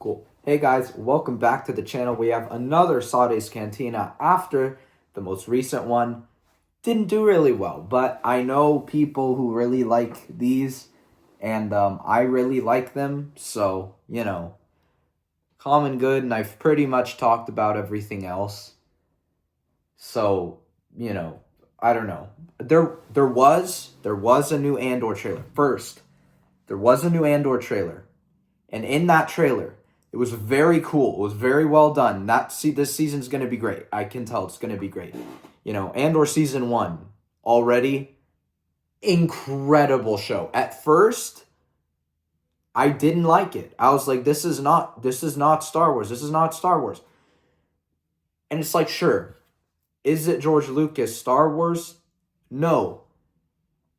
Cool. Hey guys, welcome back to the channel. We have another Sade's Cantina after the most recent one. Didn't do really well, but I know people who really like these, and I really like them, so, common good, and I've pretty much talked about everything else. So, I don't know. There was a new Andor trailer. First, there was a new Andor trailer. And in that trailer, it was very cool. It was very well done. This season's going to be great. I can tell it's going to be great. Andor season 1 already incredible show. At first, I didn't like it. I was like, this is not Star Wars. This is not Star Wars. And it's like, sure. Is it George Lucas Star Wars? No.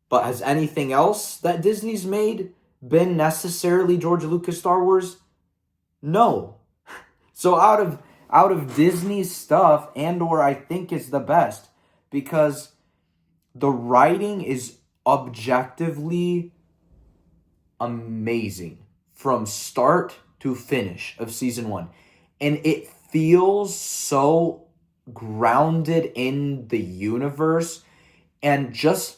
But has anything else that Disney's made been necessarily George Lucas Star Wars? No. So out of Disney's stuff, Andor I think is the best because the writing is objectively amazing from start to finish of season 1. And it feels so grounded in the universe and just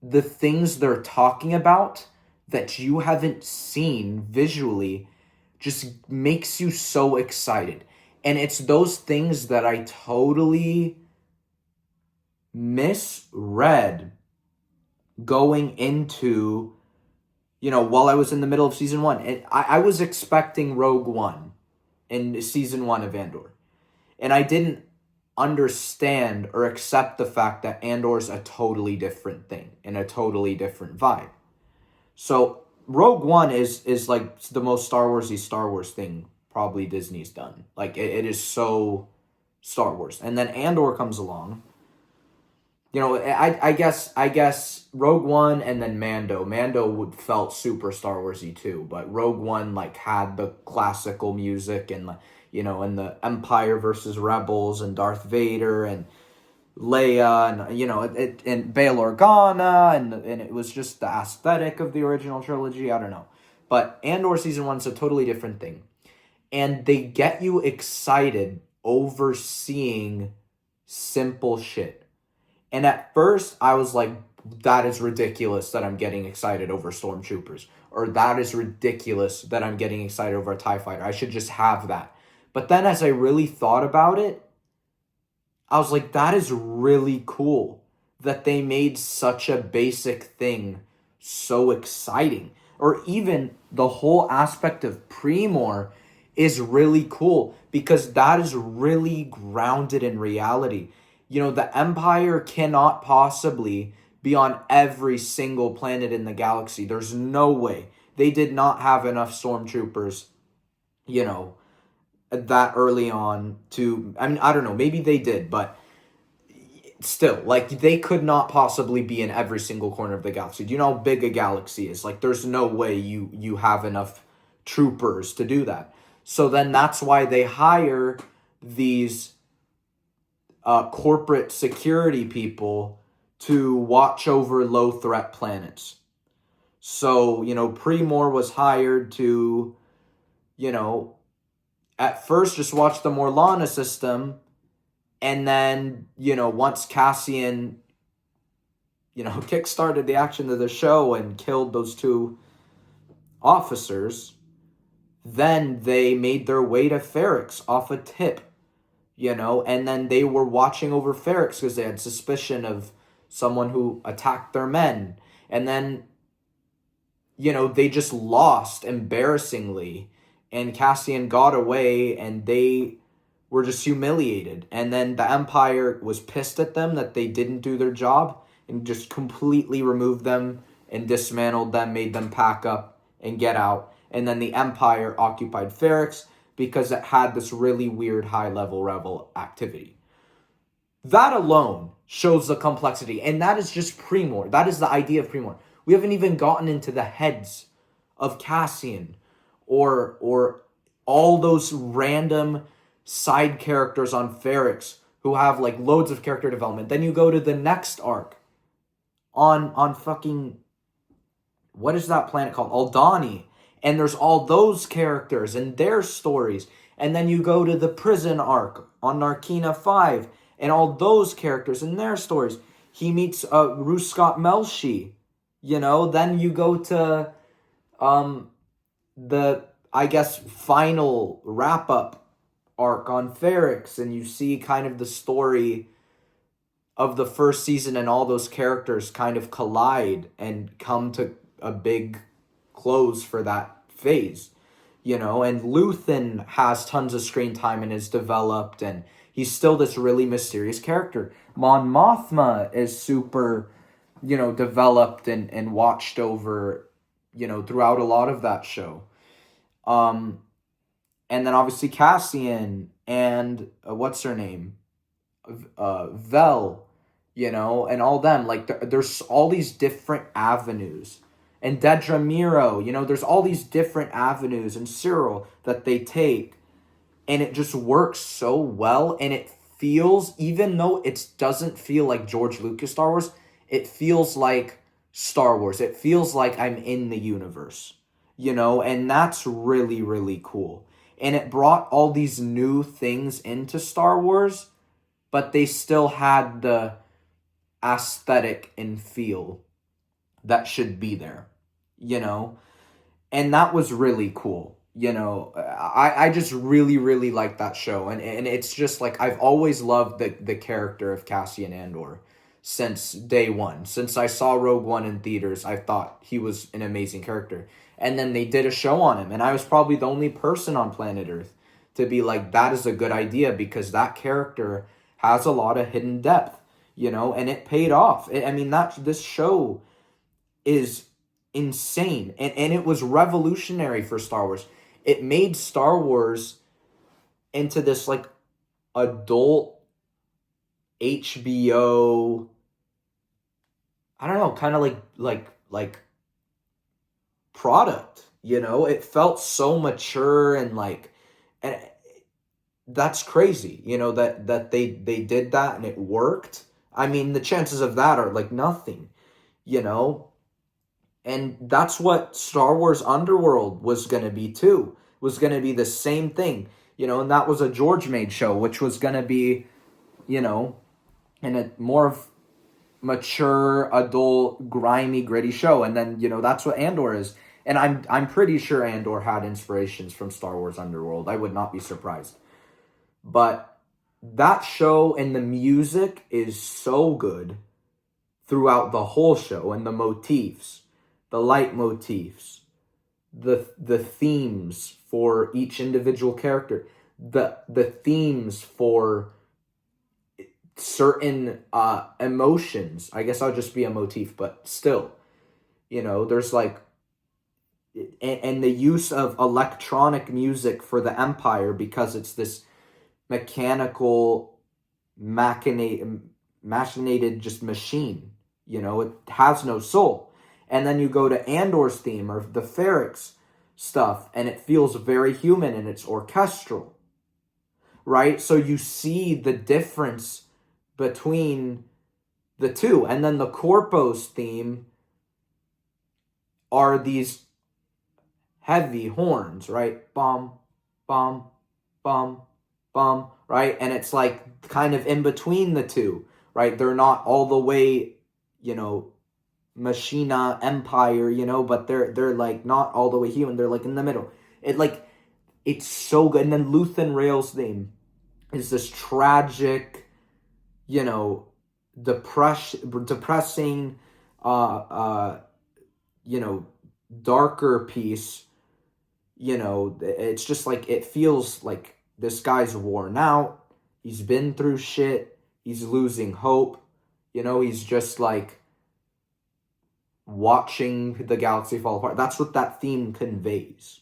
the things they're talking about that you haven't seen visually just makes you so excited. And it's those things that I totally misread going into, while I was in the middle of season 1. And I was expecting Rogue One in season 1 of Andor. And I didn't understand or accept the fact that Andor's a totally different thing and a totally different vibe. So Rogue One is like the most Star Wars thing probably Disney's done. Like it is so Star Wars. And then Andor comes along. I guess Rogue One and then Mando. Mando felt super Star Warsy too, but Rogue One had the classical music and and the Empire versus Rebels and Darth Vader and Leia and and Bail Organa and it was just the aesthetic of the original trilogy. I don't know, but Andor season 1 is a totally different thing, and they get you excited over seeing simple shit. And at first, I was like, that is ridiculous that I'm getting excited over stormtroopers, or that is ridiculous that I'm getting excited over a TIE fighter. I should just have that. But then as I really thought about it, I was like, that is really cool that they made such a basic thing so exciting. Or even the whole aspect of Pre-Mor is really cool because that is really grounded in reality. The Empire cannot possibly be on every single planet in the galaxy. There's no way. They did not have enough stormtroopers, that early on to, I don't know, maybe they did, but still, they could not possibly be in every single corner of the galaxy. Do you know how big a galaxy is? There's no way you have enough troopers to do that. So then that's why they hire these corporate security people to watch over low threat planets. So, Pre-Mor was hired to, at first just watch the Morlana system, and then, once Cassian, kickstarted the action of the show and killed those 2 officers, then they made their way to Ferrix off a tip. And then they were watching over Ferrix because they had suspicion of someone who attacked their men. And then, they just lost embarrassingly, and Cassian got away, and they were just humiliated. And then the Empire was pissed at them that they didn't do their job and just completely removed them and dismantled them, made them pack up and get out. And then the Empire occupied Ferrix because it had this really weird high-level rebel activity. That alone shows the complexity, and that is just Pre-Mor. That is the idea of Pre-Mor. We haven't even gotten into the heads of Cassian or all those random side characters on Ferrix who have loads of character development. Then you go to the next arc on fucking, what is that planet called? Aldhani. And there's all those characters and their stories. And then you go to the prison arc on Narkina 5 and all those characters and their stories. He meets Ruscott Melshi, then you go to the, I guess, final wrap-up arc on Ferrix, and you see kind of the story of the first season, and all those characters kind of collide and come to a big close for that phase, and Luthen has tons of screen time and is developed, and he's still this really mysterious character. Mon Mothma is super, developed and watched over, throughout a lot of that show. And then obviously Cassian and what's her name? Vel, and all them. Like, there's all these different avenues. And Dedra Miro, there's all these different avenues, and Cyril that they take. And it just works so well. And it feels, even though it doesn't feel like George Lucas Star Wars, it feels like Star Wars. It feels like I'm in the universe, and that's really, really cool. And it brought all these new things into Star Wars, but they still had the aesthetic and feel that should be there, and that was really cool. I just really, really like that show, and it's just like I've always loved the character of Cassian Andor since day one. Since I saw Rogue One in theaters, I thought he was an amazing character. And then they did a show on him, and I was probably the only person on planet Earth to be like, that is a good idea, because that character has a lot of hidden depth, and it paid off. This show is insane, and it was revolutionary for Star Wars. It made Star Wars into this, like, adult HBO, I don't know, kind of like product, it felt so mature, and that's crazy, that they did that and it worked. The chances of that are like nothing, and that's what Star Wars Underworld was going to be too, was going to be the same thing, and that was a George made show, which was going to be, in a more of mature, adult, grimy, gritty show. And then, that's what Andor is. And I'm pretty sure Andor had inspirations from Star Wars Underworld. I would not be surprised. But that show and the music is so good throughout the whole show, and the motifs, the leitmotifs, the themes for each individual character, the themes for certain emotions. I guess I'll just be a motif, but still, there's like, and the use of electronic music for the Empire, because it's this mechanical, machinated just machine, it has no soul. And then you go to Andor's theme, or the Ferrix stuff, and it feels very human, and it's orchestral, right? So you see the difference between the two. And then the Corpos theme are these heavy horns, right? Bum, bum, bum, bum, right? And it's like kind of in between the two, right? They're not all the way, Machina Empire, but they're like not all the way human. They're like in the middle. It's so good. And then Luthen Rael's theme is this tragic, depressing, darker piece. It's just like, it feels like this guy's worn out. He's been through shit. He's losing hope. He's just like watching the galaxy fall apart. That's what that theme conveys.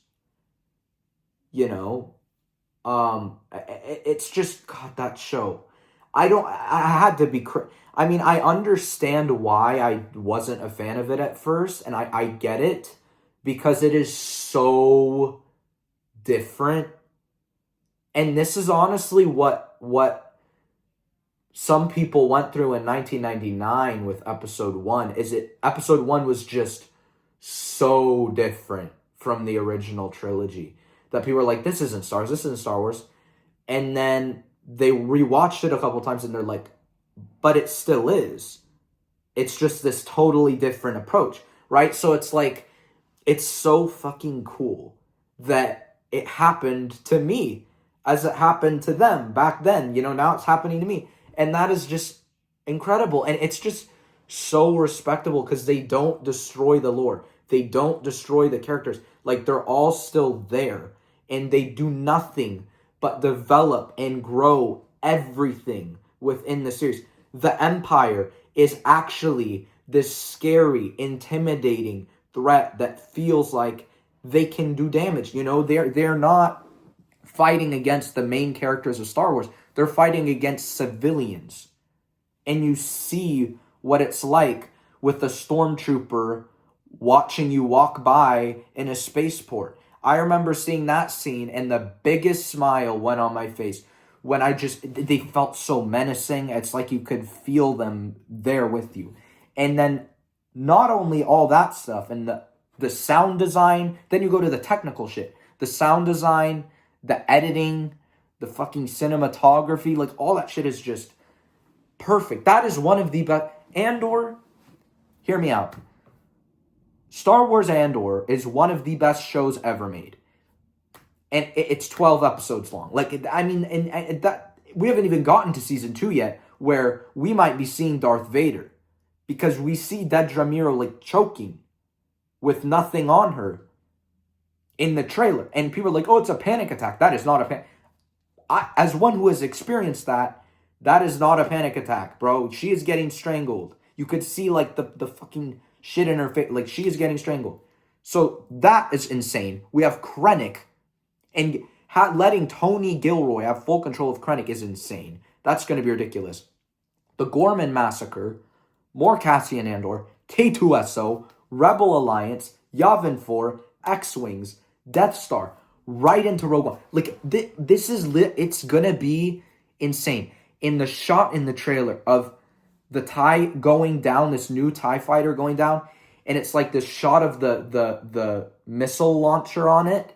It's just, God, that show. I had to be, I understand why I wasn't a fan of it at first, and I get it, because it is so different. And this is honestly what some people went through in 1999 with episode 1. Episode 1 was just so different from the original trilogy. That people are like, this isn't Star Wars, this isn't Star Wars. And then they rewatched it a couple times and they're like, but it still is. It's just this totally different approach, right? So it's like, it's so fucking cool that it happened to me as it happened to them back then. You know, now it's happening to me. And that is just incredible. And it's just so respectable because they don't destroy the lore. They don't destroy the characters. Like, they're all still there. And they do nothing but develop and grow everything within the series. The Empire is actually this scary, intimidating threat that feels like they can do damage. You know, they're not fighting against the main characters of Star Wars. They're fighting against civilians. And you see what it's like with a stormtrooper watching you walk by in a spaceport. I remember seeing that scene and the biggest smile went on my face when they felt so menacing. It's like you could feel them there with you. And then not only all that stuff and the sound design, then you go to the technical shit. The sound design, the editing, the fucking cinematography, like all that shit is just perfect. That is one of the best. Andor, hear me out. Star Wars Andor is one of the best shows ever made. And it's 12 episodes long. Like, I mean, and that we haven't even gotten to season 2 yet, where we might be seeing Darth Vader. Because we see Dedra Meero, like, choking with nothing on her in the trailer. And people are like, oh, it's a panic attack. That is not a panic. As one who has experienced that, that is not a panic attack, bro. She is getting strangled. You could see, like, the fucking shit in her face. Like, she is getting strangled. So that is insane. We have Krennic. And letting Tony Gilroy have full control of Krennic is insane. That's going to be ridiculous. The Gorman Massacre, more Cassian Andor, K2SO, Rebel Alliance, Yavin 4, X-Wings, Death Star, right into Rogue One. Like, this is lit. It's going to be insane. In the shot in the trailer of the TIE going down, this new TIE fighter going down, and it's like this shot of the missile launcher on it,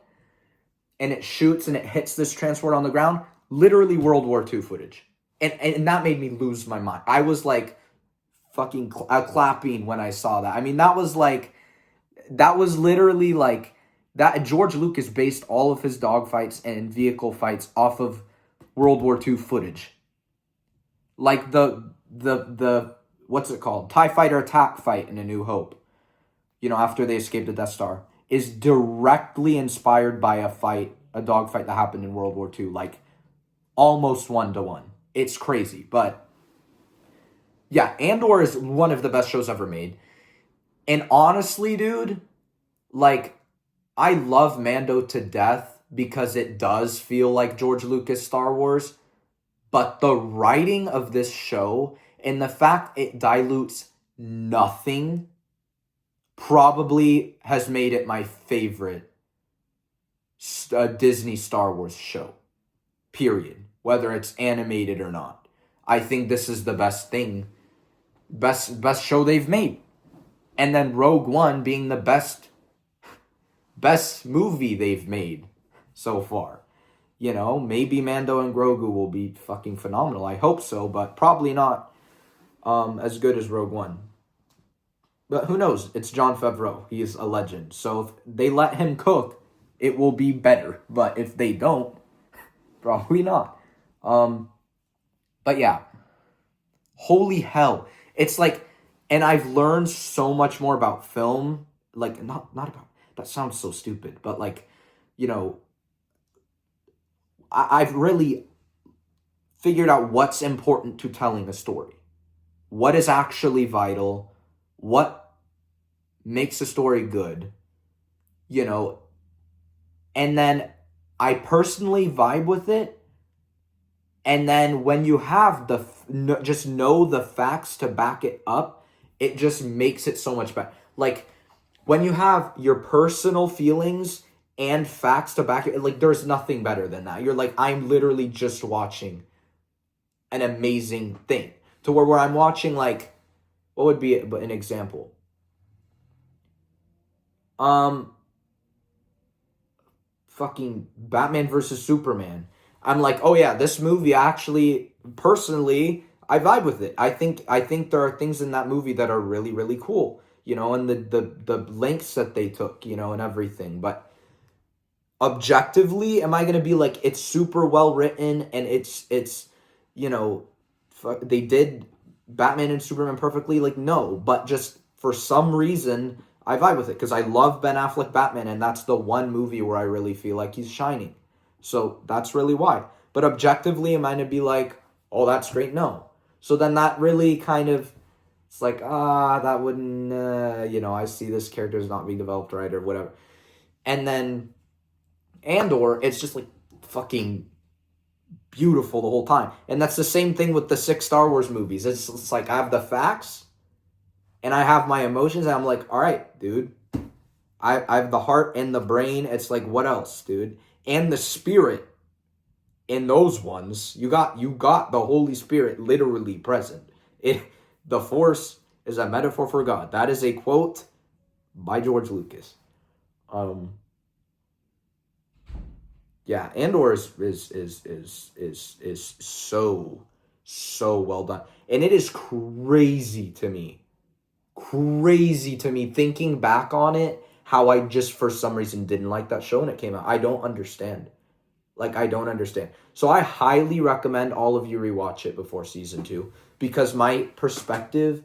and it shoots and it hits this transport on the ground, literally World War II footage. And that made me lose my mind. I was like fucking clapping when I saw that. I mean, that was literally like, that George Lucas based all of his dogfights and vehicle fights off of World War II footage. Like the what's it called? TIE Fighter attack fight in A New Hope. You know, after they escaped the Death Star, is directly inspired by a dogfight that happened in World War II, like almost 1-to-1. It's crazy, but yeah, Andor is one of the best shows ever made. And honestly, dude, like, I love Mando to death because it does feel like George Lucas Star Wars, but the writing of this show and the fact it dilutes nothing probably has made it my favorite Disney Star Wars show, period. Whether it's animated or not. I think this is the best thing, best show they've made. And then Rogue One being the best movie they've made so far. You know, maybe Mando and Grogu will be fucking phenomenal. I hope so, but probably not as good as Rogue One. But who knows? It's Jon Favreau. He is a legend. So if they let him cook, it will be better. But if they don't, probably not. But yeah. Holy hell. It's like, and I've learned so much more about film. Like, not about, that sounds so stupid. But like, you know, I've really figured out what's important to telling a story. What is actually vital. What makes a story good, you know, and then I personally vibe with it. And then when you have just know the facts to back it up, it just makes it so much better. Like, when you have your personal feelings and facts to back it, like, there's nothing better than that. You're like, I'm literally just watching an amazing thing. To where I'm watching, like, what would be an example? fucking Batman versus Superman. I'm like, oh yeah, this movie actually, personally, I vibe with it. I think there are things in that movie that are really, really cool, and the lengths that they took, and everything. But objectively, am I gonna be like, it's super well written and it's you know they did Batman and Superman perfectly? Like, no, but just for some reason I vibe with it because I love Ben Affleck Batman, and that's the one movie where I really feel like he's shining. So that's really why. But objectively, am I gonna be like, oh, that's great? No. So then that really kind of, it's like, that wouldn't, I see this character is not being developed right or whatever. And then Andor, it's just like fucking beautiful the whole time. And that's the same thing with the 6 Star Wars movies. It's like I have the facts and I have my emotions, and I'm like, all right, dude. I have the heart and the brain. It's like, what else, dude? And the spirit in those ones. You got the Holy Spirit literally present. The Force is a metaphor for God. That is a quote by George Lucas. Yeah, Andor is so well done, and it is crazy to me thinking back on it, how I just for some reason didn't like that show when it came out. I don't understand. Like, I don't understand. So I highly recommend all of you rewatch it before season 2, because my perspective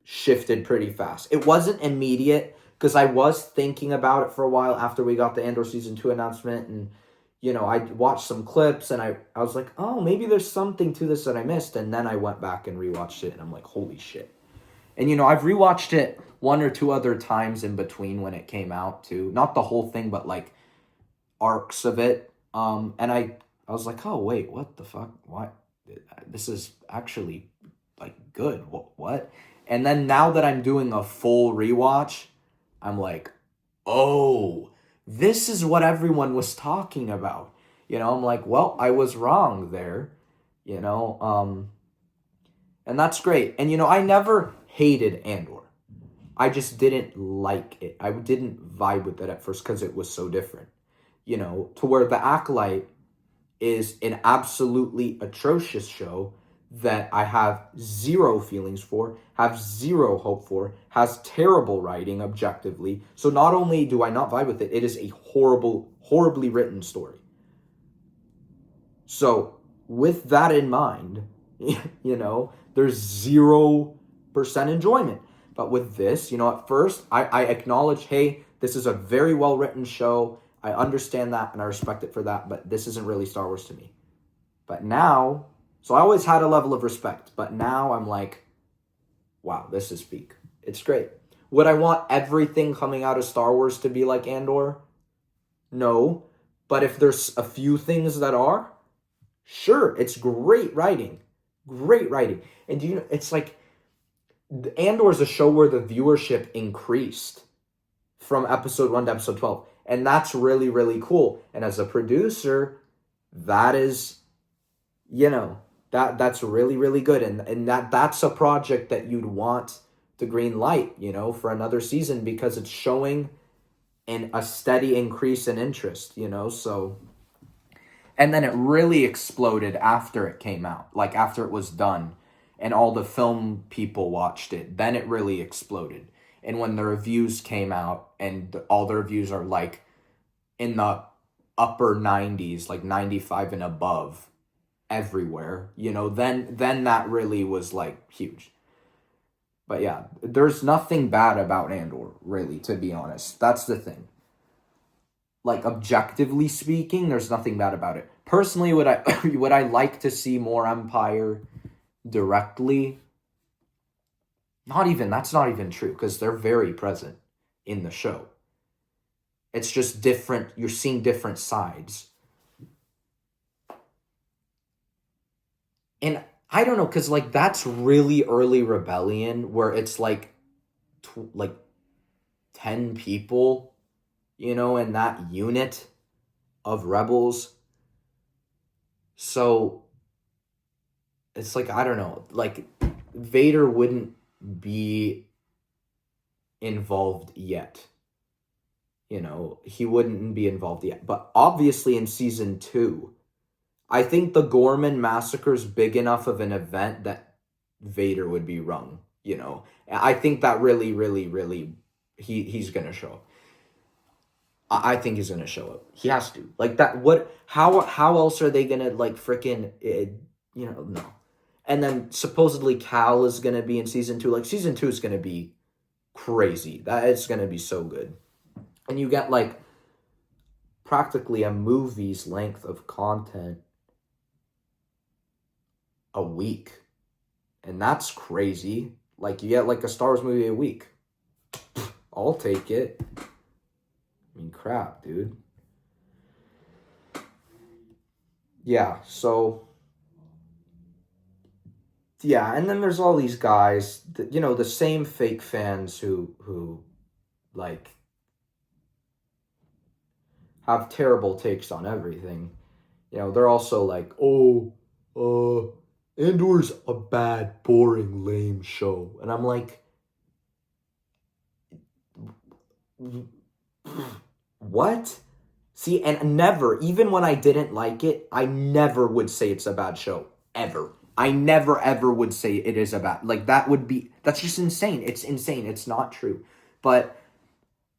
shifted pretty fast. It wasn't immediate because I was thinking about it for a while after we got the Andor season 2 announcement, and I watched some clips and I was like, oh, maybe there's something to this that I missed, and then I went back and rewatched it and I'm like, holy shit. And I've rewatched it one or two other times in between when it came out too. Not the whole thing, but like arcs of it. And I was like, oh wait, what the fuck? What? This is actually like good. What? And then now that I'm doing a full rewatch, I'm like, oh, this is what everyone was talking about. I'm like, well, I was wrong there. And that's great. And I never hated Andor. I just didn't like it. I didn't vibe with it at first because it was so different. To where The Acolyte is an absolutely atrocious show that I have zero feelings for, have zero hope for, has terrible writing objectively. So not only do I not vibe with it, it is a horribly written story. So with that in mind, there's 0% enjoyment. But with this, at first, I acknowledge, hey, this is a very well-written show. I understand that and I respect it for that, but this isn't really Star Wars to me. But now, so I always had a level of respect, but now I'm like, wow, this is peak. It's great. Would I want everything coming out of Star Wars to be like Andor? No. But if there's a few things that are, sure, it's great writing. Great writing. And it's like, Andor is a show where the viewership increased from episode 1 to episode 12. And that's really, really cool. And as a producer, that is, that's really, really good. And that's a project that you'd want to green light, for another season, because it's showing a steady increase in interest, so. And then it really exploded after it came out, like after it was done and all the film people watched it, then it really exploded. And when the reviews came out and all the reviews are like in the upper 90s, like 95 and above everywhere, then that really was like huge. But yeah, there's nothing bad about Andor, really, to be honest. That's the thing. Like, objectively speaking, there's nothing bad about it. Personally, would I like to see more Empire directly? That's not even true, because they're very present in the show. It's just different. You're seeing different sides. And I don't know, because like that's really early Rebellion, where it's like 10 people, in that unit of rebels. So it's like, I don't know, like Vader wouldn't be involved yet. he wouldn't be involved yet. But obviously in season 2, I think the Gorman Massacre is big enough of an event that Vader would be wrong. I think that really, really, really, he's gonna show up. I think he's gonna show up. He has to. Like that. What? How else are they gonna like freaking? No. And then supposedly Cal is gonna be in season 2. Like season 2 is gonna be crazy. That it's gonna be so good, and you get like practically a movie's length of content a week, and that's crazy. Like you get like a Star Wars movie a week. I'll take it. I mean, crap, dude. Yeah, so yeah, and then there's all these guys that, the same fake fans who like have terrible takes on everything. They're also like, "Oh, Andor's a bad, boring, lame show." And I'm like, what? See, and never, even when I didn't like it, I never would say it's a bad show. Ever. I never, ever would say it is a bad. Like, that's just insane. It's insane. It's not true. But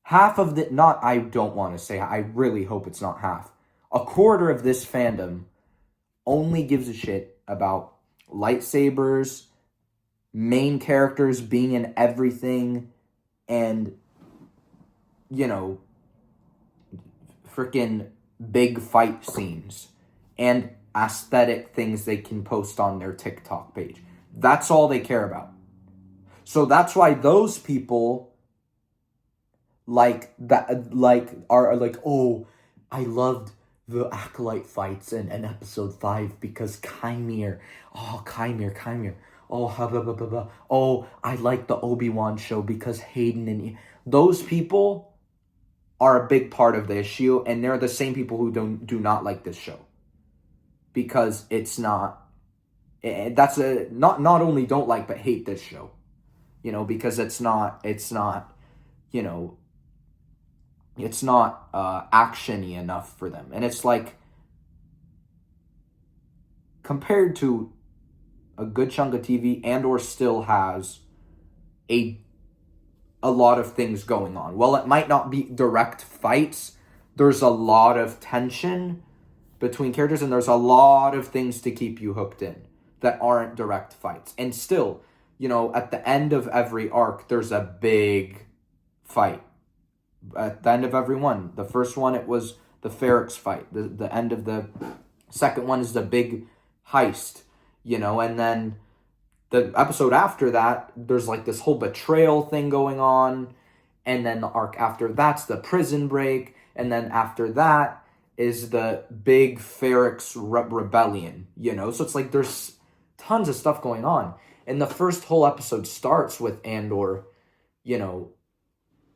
half of I don't want to say, I really hope it's not half. A quarter of this fandom only gives a shit about lightsabers, main characters being in everything, and, freaking big fight scenes and aesthetic things they can post on their TikTok page. That's all they care about. So that's why those people are like, "Oh, I loved the Acolyte fights in episode 5 because Chimere. Oh, Chimere. Oh, blah, blah, blah, blah. Oh, I like the Obi-Wan show because Hayden and..." Those people are a big part of the issue, and they're the same people who do not like this show. Because it's not... Not only don't like, but hate this show. Because it's not action-y enough for them. And it's like, compared to a good chunk of TV, Andor still has a lot of things going on. While it might not be direct fights, there's a lot of tension between characters, and there's a lot of things to keep you hooked in that aren't direct fights. And still, at the end of every arc, there's a big fight. At the end of every one. The first one, it was the Ferrix fight. The end of the second one is the big heist, and then the episode after that, there's like this whole betrayal thing going on, and then the arc after that's the prison break, and then after that is the big Ferrix rebellion, So it's like there's tons of stuff going on, and the first whole episode starts with Andor,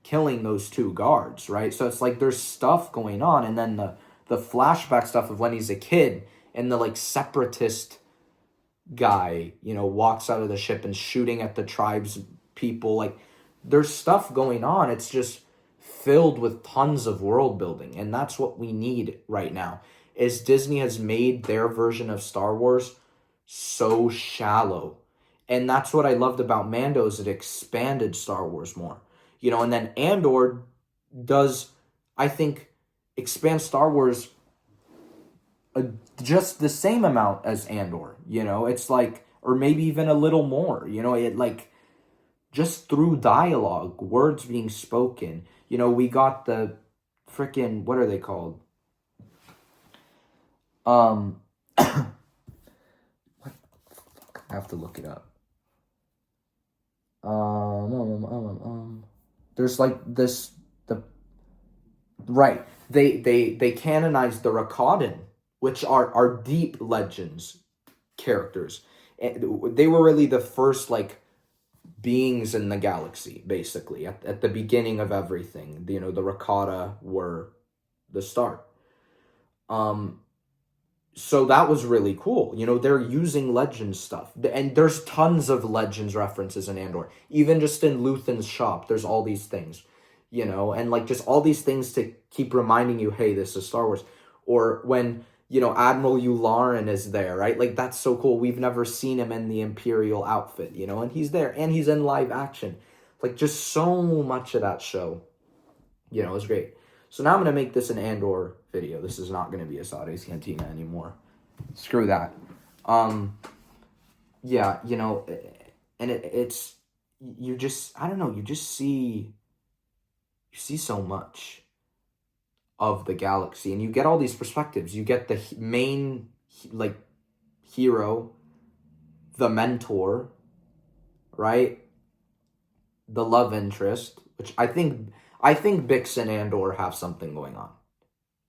killing those 2 guards, right? So it's like there's stuff going on, and then the flashback stuff of when he's a kid, and the like separatist guy, walks out of the ship and shooting at the tribe's people. Like, there's stuff going on. It's just filled with tons of world building, and that's what we need right now. Is Disney has made their version of Star Wars so shallow, and that's what I loved about Mando, is it expanded Star Wars more, and then Andor does, I think, expand Star Wars just the same amount as Andor, it's like, or maybe even a little more, it like, just through dialogue, words being spoken, we got the freaking, what are they called? What? I have to look it up. There's like this, right, they canonized the Rakatan, which are deep Legends characters. And they were really the first, like, beings in the galaxy, basically, at the beginning of everything. The Rakata were the start. So that was really cool. They're using Legends stuff. And there's tons of Legends references in Andor. Even just in Luthen's shop, there's all these things. you know, and like just all these things to keep reminding you, hey, this is Star Wars. Or when, you know, Admiral Yularen is there, right? Like that's so cool. We've never seen him in the Imperial outfit, you know, and he's there and he's in live action. Like just so much of that show, you know, is great. So now I'm gonna make this an Andor video. This is not gonna be a Sade's Cantina anymore. Screw that. Yeah, you know, and it's you just, I don't know, you just see so much of the galaxy, and you get all these perspectives. You get the main like hero, the mentor, right? The love interest, which I think Bix and Andor have something going on.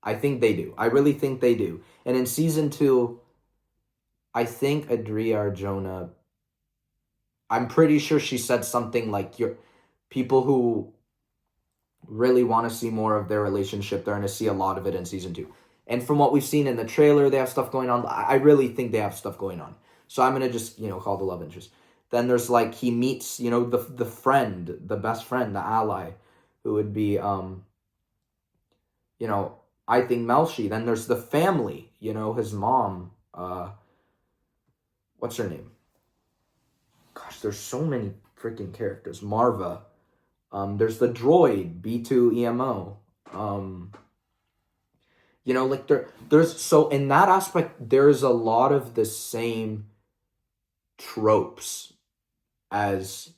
I think they do. I really think they do. And in season 2, I think Adria Arjona, I'm pretty sure she said something like, your people who really want to see more of their relationship, they're going to see a lot of it in season 2. And from what we've seen in the trailer, they have stuff going on. I really think they have stuff going on. So I'm going to just, you know, call the love interest. Then there's like, he meets, you know, the friend, the best friend, the ally, who would be, you know, I think Melshi. Then there's the family, you know, his mom, what's her name? Gosh, there's so many freaking characters. Marva. There's the droid, B2EMO. You know, like there's, so in that aspect, there's a lot of the same tropes as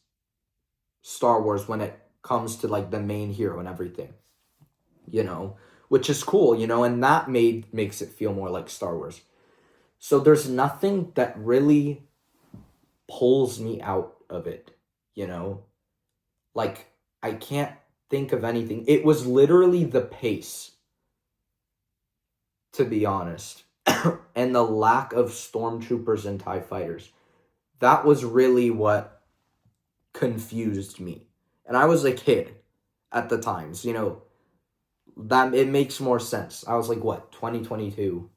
Star Wars when it comes to like the main hero and everything, you know, which is cool, you know, and that makes it feel more like Star Wars. So there's nothing that really pulls me out of it, you know, like I can't think of anything. It was literally the pace, to be honest, and the lack of stormtroopers and TIE fighters. That was really what confused me. And I was a kid at the time, so, you know, that it makes more sense. I was like, what, 2022?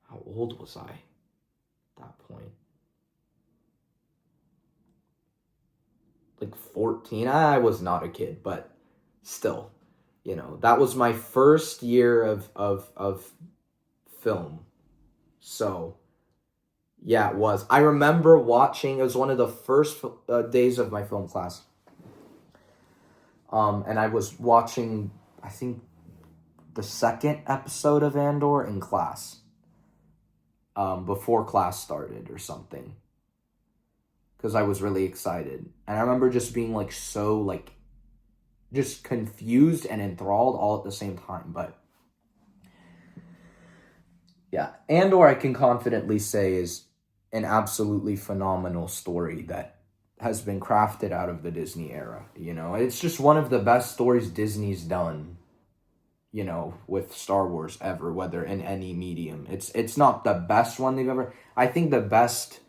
How old was I at that point? Like 14? I was not a kid, but still, you know, that was my first year of film. So, yeah, it was. I remember watching, it was one of the first days of my film class. And I was watching, I think, the second episode of Andor in class. Before class started or something. Because I was really excited. And I remember just being like so like just confused and enthralled all at the same time. But yeah, Andor, I can confidently say, is an absolutely phenomenal story that has been crafted out of the Disney era. You know, it's just one of the best stories Disney's done, you know, with Star Wars ever, whether in any medium. It's not the best one they've ever. I think the best,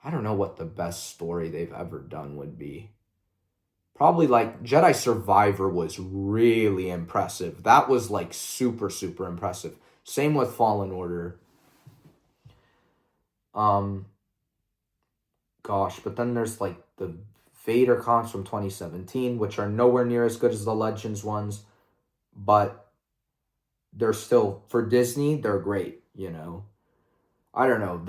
I don't know what the best story they've ever done would be. Probably like Jedi Survivor was really impressive. That was like super, super impressive. Same with Fallen Order. Gosh, but then there's like the Vader cons from 2017, which are nowhere near as good as the Legends ones, but they're still, for Disney, they're great, you know. I don't know.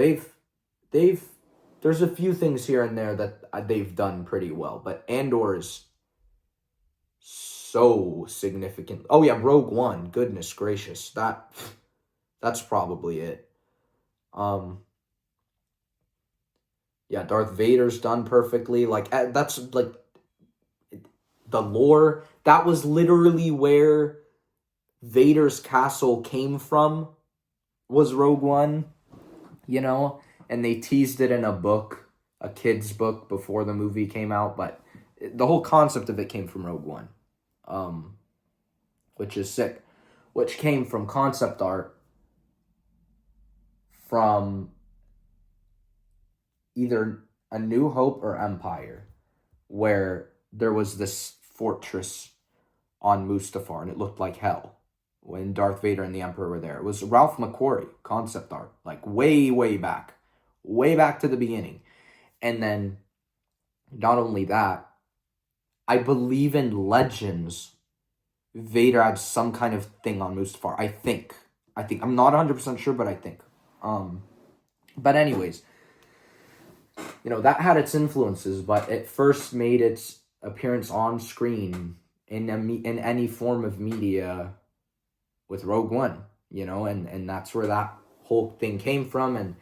There's a few things here and there that they've done pretty well, but Andor is so significant. Oh yeah, Rogue One. Goodness gracious, that's probably it. Yeah, Darth Vader's done perfectly. Like that's like the lore. That was literally where Vader's castle came from. Was Rogue One, you know, and they teased it in a book, a kid's book before the movie came out, but the whole concept of it came from Rogue One, which is sick, which came from concept art from either A New Hope or Empire, where there was this fortress on Mustafar, and it looked like hell when Darth Vader and the Emperor were there. It was Ralph McQuarrie, concept art, like way, way back to the beginning. And then not only that, I believe in Legends, Vader had some kind of thing on Mustafar. I think. I'm not 100% sure, but I think. But anyways, that had its influences, but it first made its appearance on screen in any form of media with Rogue One, and that's where that whole thing came from, and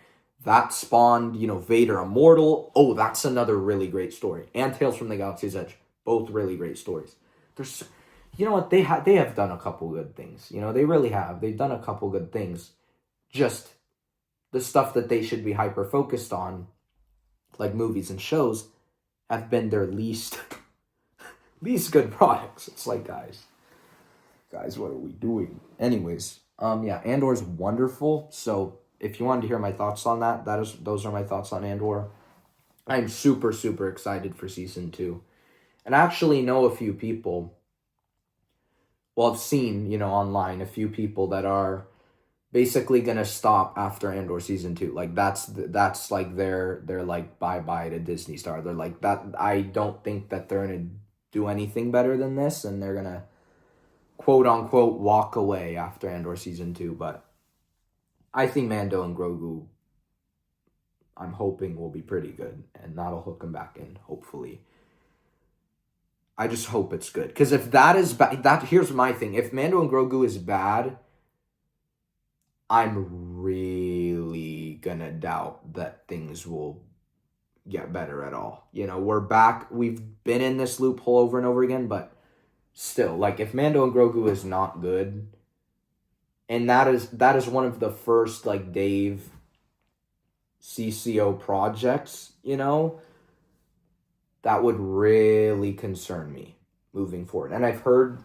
that spawned, Vader Immortal. Oh, that's another really great story. And Tales from the Galaxy's Edge, both really great stories. There's, what, they have done a couple good things. They really have. They've done a couple good things. Just the stuff that they should be hyper focused on, like movies and shows, have been their least good products. It's like, guys, what are we doing? Anyways, Andor's wonderful. So if you wanted to hear my thoughts on that, those are my thoughts on Andor. I'm super, super excited for season 2. And I actually know a few people, I've seen, online, a few people that are basically gonna stop after Andor season 2. Like that's like their like bye-bye to Disney Star. They're like, that I don't think that they're gonna do anything better than this, and they're gonna quote unquote walk away after Andor season 2. But I think Mando and Grogu, I'm hoping, will be pretty good, and that'll hook them back in, hopefully. I just hope it's good, because if that is bad, here's my thing: if Mando and Grogu is bad, I'm really gonna doubt that things will get better at all. We're back. We've been in this loophole over and over again, but still, like, if Mando and Grogu is not good, and that is one of the first, like, Dave CCO projects, that would really concern me moving forward. And I've heard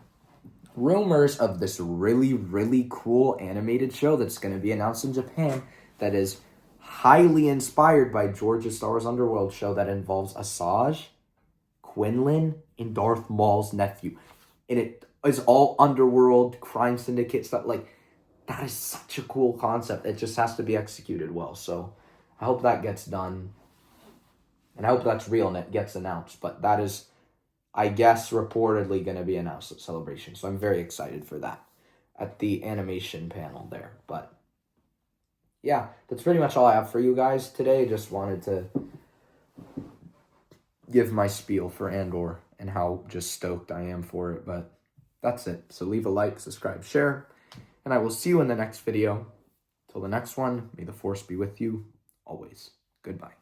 rumors of this really, really cool animated show that's going to be announced in Japan that is highly inspired by George's Star Wars Underworld show that involves Asajj, Quinlan, and Darth Maul's nephew. And it is all underworld crime syndicate stuff. Like, that is such a cool concept. It just has to be executed well. So I hope that gets done. And I hope that's real and it gets announced. But that is, I guess, reportedly going to be announced at Celebration. So I'm very excited for that at the animation panel there. But yeah, that's pretty much all I have for you guys today. Just wanted to give my spiel for Andor and how just stoked I am for it. But that's it. So leave a like, subscribe, share, and I will see you in the next video. Till the next one, may the Force be with you always. Goodbye.